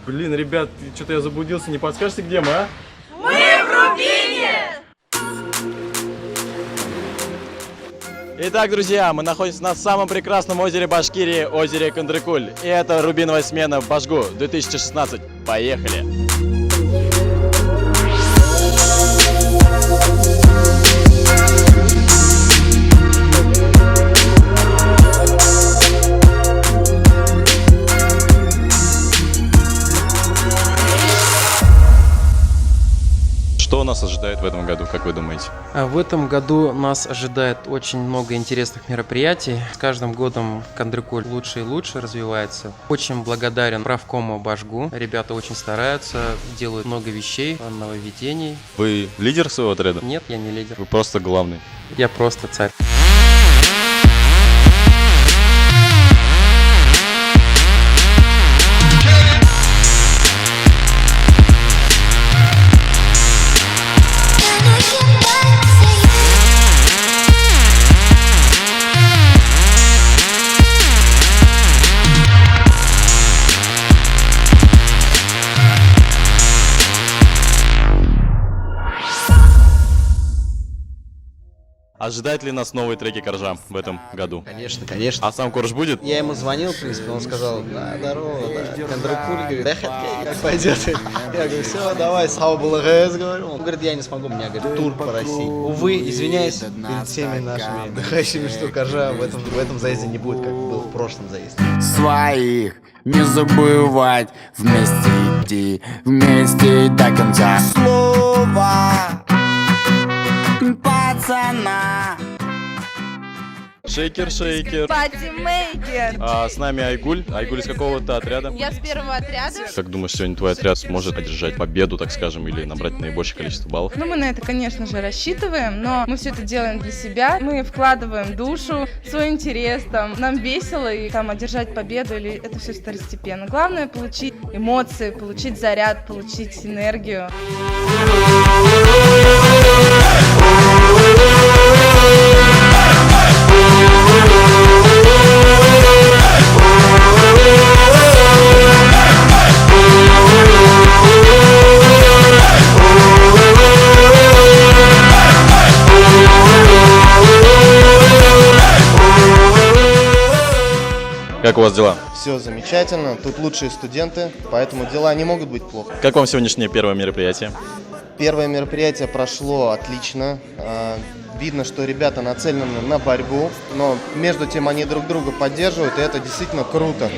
Блин, ребят, что-то я заблудился, не подскажете, где мы, а? Мы в Рубине! Итак, друзья, мы находимся на самом прекрасном озере Башкирии, озере Кандрыкуль. И это рубиновая смена в Башгу 2016. Поехали! Что нас ожидает в этом году, как вы думаете? В этом году нас ожидает очень много интересных мероприятий. С каждым годом Кандрыкуль лучше и лучше развивается. Очень благодарен правкому Башгу. Ребята очень стараются, делают много вещей, нововведений. Вы лидер своего отряда? Нет, я не лидер. Вы просто главный. Я просто царь. Ожидает ли нас новые треки Коржа в этом году? Конечно, конечно. А сам Корж будет? Я ему звонил, в принципе, он сказал, да, здорово, да, Кандрыкуль, говорит, да, как пойдет. Я говорю, все, давай, Сау ГС, говорю. Он говорит, я не смогу, у меня, говорит, тур по России. Увы, извиняюсь перед всеми нашими отдыхающими, что Коржа в этом заезде не будет, как было в прошлом заезде. Своих не забывать, вместе идти, вместе до конца. Слово пацана. Шейкер, шейкер. Патимейкер! А с нами Айгуль. Айгуль из какого-то отряда? Я с первого отряда. Как думаешь, сегодня твой отряд сможет одержать победу, так скажем, или набрать наибольшее количество баллов? Ну, мы на это, конечно же, рассчитываем, но мы все это делаем для себя. Мы вкладываем душу, свой интерес, там, нам весело, и там одержать победу, или это все второстепенно. Главное — получить эмоции, получить заряд, получить энергию. Как у вас дела? Все замечательно, тут лучшие студенты, поэтому дела не могут быть плохо. Как вам сегодняшнее первое мероприятие? Первое мероприятие прошло отлично. Видно, что ребята нацелены на борьбу, но между тем они друг друга поддерживают, и это действительно круто.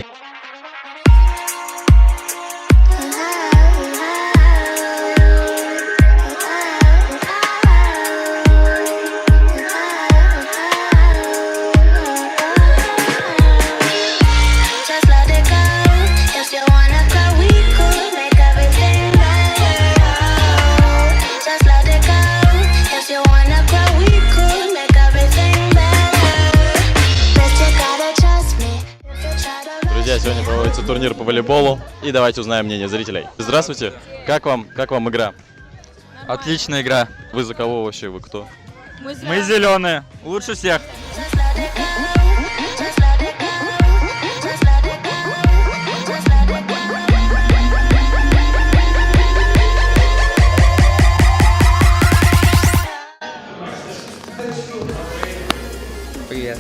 Друзья, сегодня проводится турнир по волейболу, и давайте узнаем мнение зрителей. Здравствуйте, как вам игра? Отличная игра. Вы за кого вообще, вы кто? Мы зеленые. Лучше всех. Привет.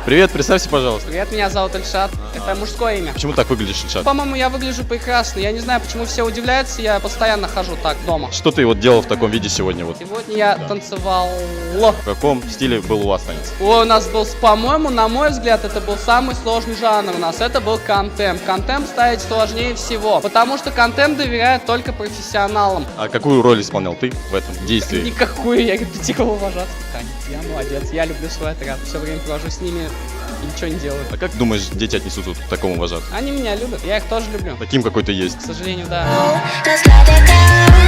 Привет, представься, пожалуйста. Привет, меня зовут Ильшат. Это мужское имя. Почему так выглядишь, Ильшат? По-моему, я выгляжу прекрасно. Я не знаю, почему все удивляются. Я постоянно хожу так дома. Что ты вот делал в таком виде сегодня? Вот? Сегодня я танцевал. В каком стиле был у вас танец? Ой, у нас был, по-моему, на мой взгляд, это был самый сложный жанр у нас. Это был контемп. Контемп ставить сложнее всего, потому что контемп доверяет только профессионалам. А какую роль исполнял ты в этом действии? Никакую, я репетировал вожатый танец. Я молодец, я люблю свой отряд. Все время провожу с ними и ничего не делаю. А как думаешь, дети отнесутся к такому вожатому? Они меня любят, я их тоже люблю. Таким какой-то есть. К сожалению, да. Just let it go.